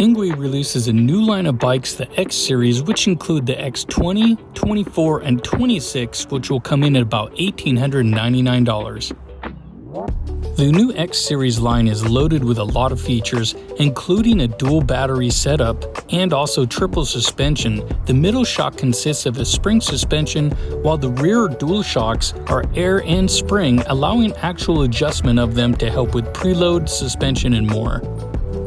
ENGWE releases a new line of bikes, the X series, which include the X20, 24, and 26, which will come in at about $1,899. The new X series line is loaded with a lot of features, including a dual battery setup and also triple suspension. The middle shock consists of a spring suspension, while the rear dual shocks are air and spring, allowing actual adjustment of them to help with preload, suspension, and more.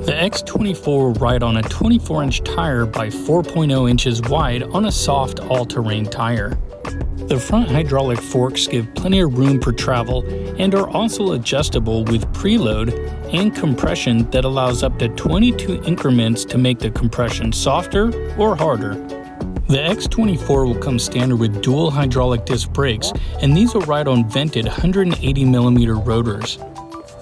The X24 will ride on a 24-inch tire by 4.0 inches wide on a soft all-terrain tire. The front hydraulic forks give plenty of room for travel and are also adjustable with preload and compression that allows up to 22 increments to make the compression softer or harder. The X24 will come standard with dual hydraulic disc brakes, and these will ride on vented 180mm rotors.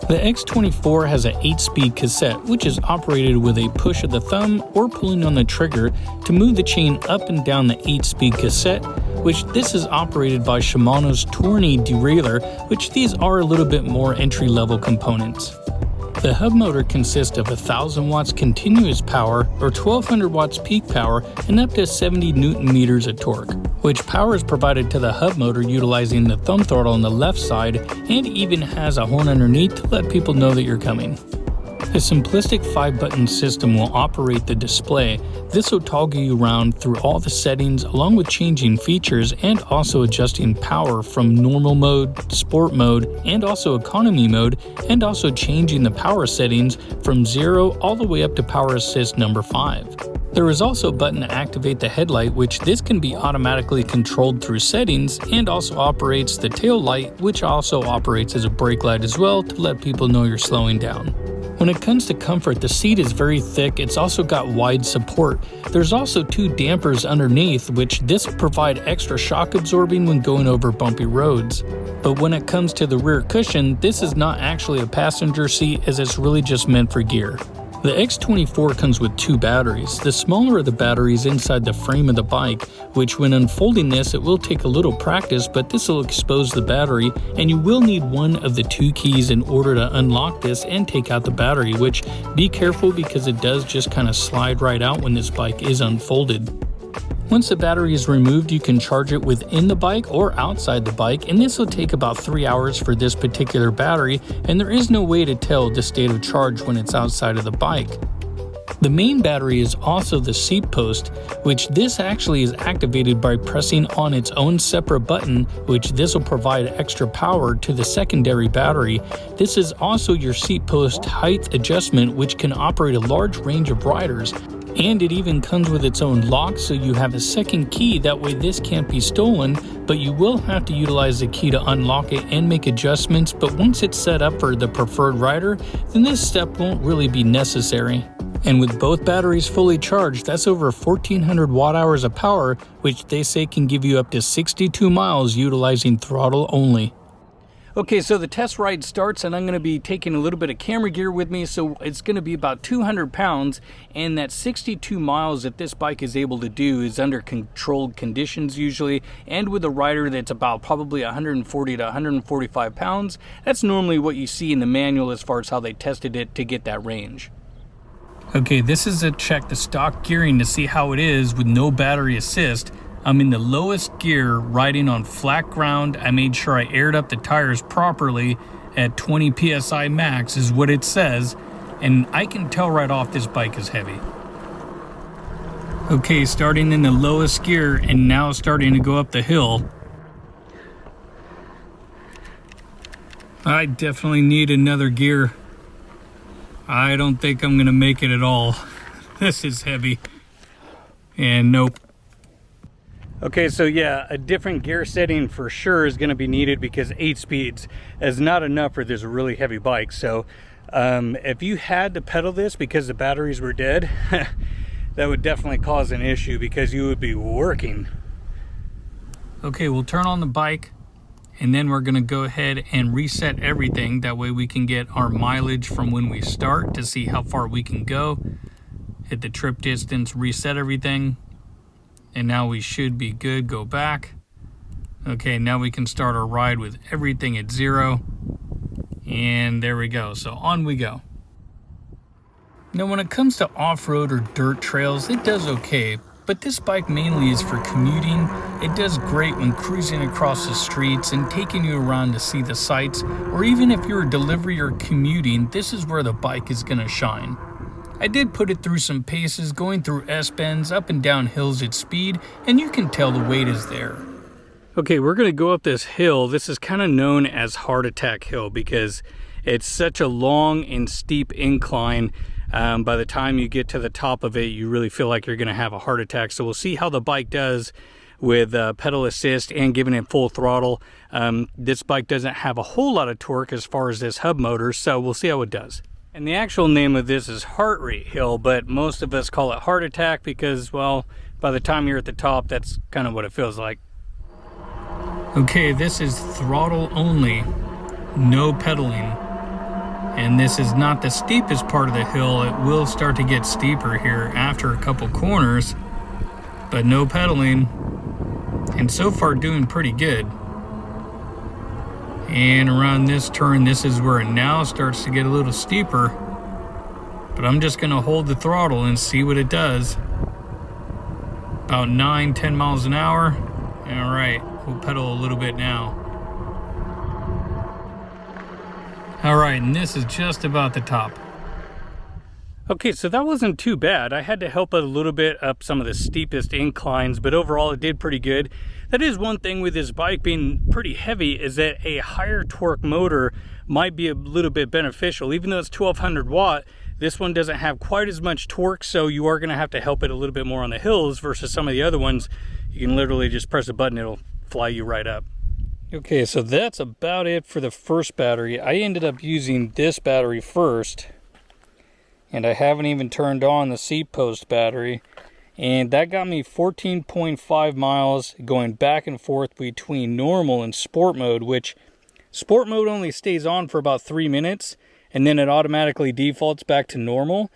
The X24 has an 8-speed cassette, which is operated with a push of the thumb or pulling on the trigger to move the chain up and down the 8-speed cassette, which this is operated by Shimano's Tourney derailleur, which these are a little bit more entry-level components. The hub motor consists of 1000 watts continuous power or 1200 watts peak power and up to 70 Newton meters of torque, which power is provided to the hub motor utilizing the thumb throttle on the left side and even has a horn underneath to let people know that you're coming. The simplistic 5-button system will operate the display. This will toggle you around through all the settings along with changing features and also adjusting power from normal mode, sport mode, and also economy mode, and also changing the power settings from 0 all the way up to power assist number 5. There is also a button to activate the headlight, which this can be automatically controlled through settings, and also operates the tail light, which also operates as a brake light as well to let people know you're slowing down. When it comes to comfort, the seat is very thick. It's also got wide support. There's also 2 dampers underneath, which this provide extra shock absorbing when going over bumpy roads. But when it comes to the rear cushion, this is not actually a passenger seat, as it's really just meant for gear. The X24 comes with 2 batteries. The smaller of the batteries inside the frame of the bike, which when unfolding this it will take a little practice, but this will expose the battery and you will need one of the 2 keys in order to unlock this and take out the battery, which be careful because it does just kind of slide right out when this bike is unfolded. Once the battery is removed, you can charge it within the bike or outside the bike, and this will take about 3 hours for this particular battery, and there is no way to tell the state of charge when it's outside of the bike. The main battery is also the seat post, which this actually is activated by pressing on its own separate button, which this will provide extra power to the secondary battery. This is also your seat post height adjustment, which can operate a large range of riders. And it even comes with its own lock, so you have a second key, that way this can't be stolen, but you will have to utilize the key to unlock it and make adjustments, but once it's set up for the preferred rider, then this step won't really be necessary. And with both batteries fully charged, that's over 1400 watt hours of power, which they say can give you up to 62 miles utilizing throttle only. Okay, so the test ride starts, and I'm going to be taking a little bit of camera gear with me, so it's going to be about 200 pounds, and that 62 miles that this bike is able to do is under controlled conditions usually, and with a rider that's about probably 140 to 145 pounds. That's normally what you see in the manual as far as how they tested it to get that range. Okay, this is a check the stock gearing to see how it is with no battery assist. I'm in the lowest gear, riding on flat ground. I made sure I aired up the tires properly at 20 psi max is what it says, and I can tell right off this bike is heavy. Okay, starting in the lowest gear and now starting to go up the hill. I definitely need another gear. I don't think I'm gonna make it at all. This is heavy. And nope. Okay, so yeah, a different gear setting for sure is going to be needed because 8 speeds is not enough for this really heavy bike. So if you had to pedal this because the batteries were dead, that would definitely cause an issue because you would be working. Okay, we'll turn on the bike and then we're going to go ahead and reset everything. That way we can get our mileage from when we start to see how far we can go. Hit the trip distance, reset everything. And now we should be good. Go back. Okay, now we can start our ride with everything at 0. And there we go. So on we go. Now when it comes to off-road or dirt trails, it does okay, but this bike mainly is for commuting. It does great when cruising across the streets and taking you around to see the sights, or even if you're a delivery or commuting, this is where the bike is going to shine. I did put it through some paces, going through S-bends, up and down hills at speed, and you can tell the weight is there. Okay, we're going to go up this hill. This is kind of known as Heart Attack Hill because it's such a long and steep incline. By the time you get to the top of it, you really feel like you're going to have a heart attack. So we'll see how the bike does with pedal assist and giving it full throttle. This bike doesn't have a whole lot of torque as far as this hub motor, so we'll see how it does. And the actual name of this is Heart Rate Hill, but most of us call it Heart Attack because, well, by the time you're at the top, that's kind of what it feels like. Okay, this is throttle only, no pedaling. And this is not the steepest part of the hill. It will start to get steeper here after a couple corners, but no pedaling. And so far doing pretty good. And around this turn, this is where it now starts to get a little steeper. But I'm just gonna hold the throttle and see what it does. About 9-10 miles an hour. All right, we'll pedal a little bit now. All right, and this is just about the top. Okay, so that wasn't too bad. I had to help it a little bit up some of the steepest inclines, but overall it did pretty good. That is one thing with this bike being pretty heavy, is that a higher torque motor might be a little bit beneficial. Even though it's 1200 watt, this one doesn't have quite as much torque, so you are gonna have to help it a little bit more on the hills versus some of the other ones. You can literally just press a button, it'll fly you right up. Okay, so that's about it for the first battery. I ended up using this battery first, and I haven't even turned on the seat post battery, and that got me 14.5 miles going back and forth between normal and sport mode, which sport mode only stays on for about 3 minutes, and then it automatically defaults back to normal.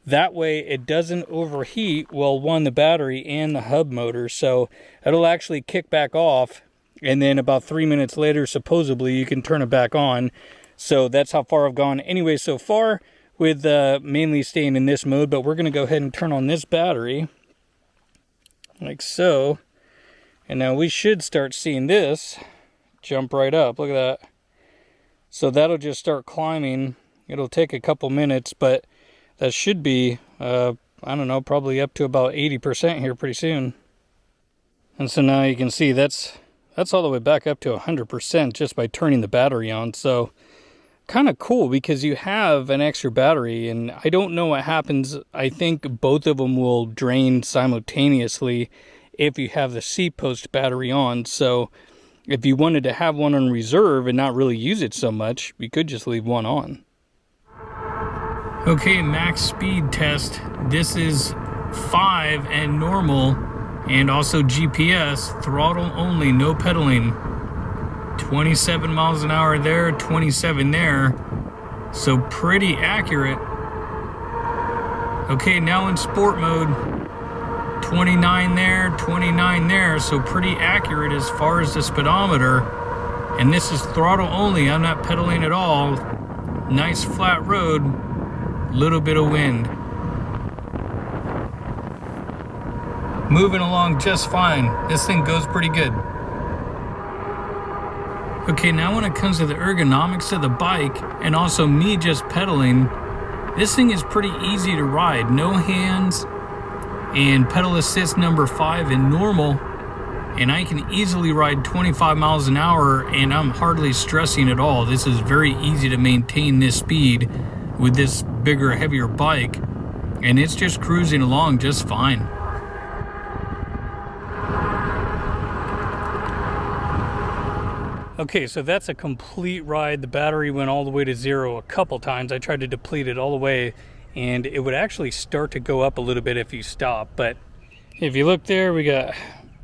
That way it doesn't overheat while the battery and the hub motor, so it'll actually kick back off. And then about 3 minutes later, supposedly, you can turn it back on. So that's how far I've gone anyway so far with mainly staying in this mode. But we're going to go ahead and turn on this battery. Like so. And now we should start seeing this jump right up. Look at that. So that'll just start climbing. It'll take a couple minutes, but that should be, I don't know, probably up to about 80% here pretty soon. And so now you can see that's all the way back up to 100% just by turning the battery on. So kind of cool because you have an extra battery, and I don't know what happens. I think both of them will drain simultaneously if you have the seat post battery on. So if you wanted to have one on reserve and not really use it so much, you could just leave one on. Okay, max speed test. This is 5 and normal. And also GPS, throttle only, no pedaling. 27 miles an hour there, 27 there. So pretty accurate. Okay, now in sport mode. 29 there, 29 there. So pretty accurate as far as the speedometer. And this is throttle only, I'm not pedaling at all. Nice flat road, little bit of wind. Moving along just fine. This thing goes pretty good. Okay, now when it comes to the ergonomics of the bike and also me just pedaling, this thing is pretty easy to ride. No hands and pedal assist number 5 in normal, and I can easily ride 25 miles an hour and I'm hardly stressing at all. This is very easy to maintain this speed with this bigger, heavier bike, and it's just cruising along just fine. Okay, so that's a complete ride. The battery went all the way to 0 a couple times. I tried to deplete it all the way, and it would actually start to go up a little bit if you stop. But if you look there, we got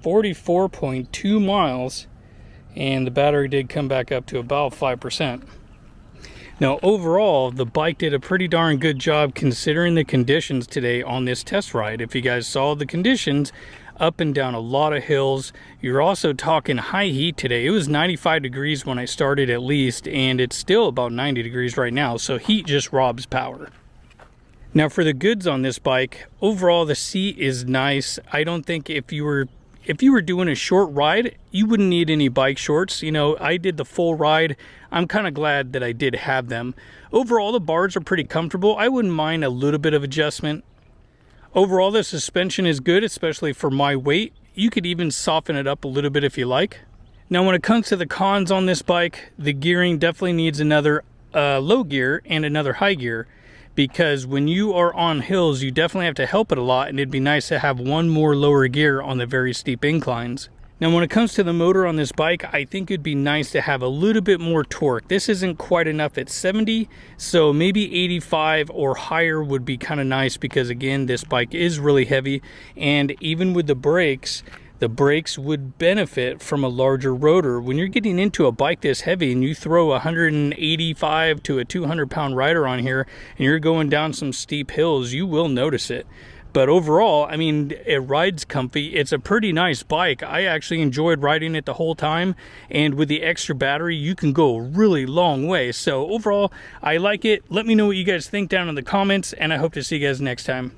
44.2 miles, and the battery did come back up to about 5%. Now, overall, the bike did a pretty darn good job considering the conditions today on this test ride. If you guys saw the conditions, up and down a lot of hills. You're also talking high heat today. It was 95 degrees when I started at least, and it's still about 90 degrees right now, so heat just robs power. Now for the goods on this bike, overall the seat is nice. I don't think if you were doing a short ride, you wouldn't need any bike shorts. You know, I did the full ride. I'm kind of glad that I did have them. Overall, the bars are pretty comfortable. I wouldn't mind a little bit of adjustment. Overall, the suspension is good, especially for my weight. You could even soften it up a little bit if you like. Now, when it comes to the cons on this bike, the gearing definitely needs another low gear and another high gear, because when you are on hills, you definitely have to help it a lot, and it'd be nice to have one more lower gear on the very steep inclines. Now, when it comes to the motor on this bike, I think it'd be nice to have a little bit more torque. This isn't quite enough at 70, so maybe 85 or higher would be kind of nice, because again, this bike is really heavy, and even with the brakes would benefit from a larger rotor. When you're getting into a bike this heavy and you throw a 185 to a 200 pound rider on here and you're going down some steep hills, you will notice it. But overall, I mean, it rides comfy. It's a pretty nice bike. I actually enjoyed riding it the whole time, and with the extra battery, you can go a really long way. So overall, I like it. Let me know what you guys think down in the comments, and I hope to see you guys next time.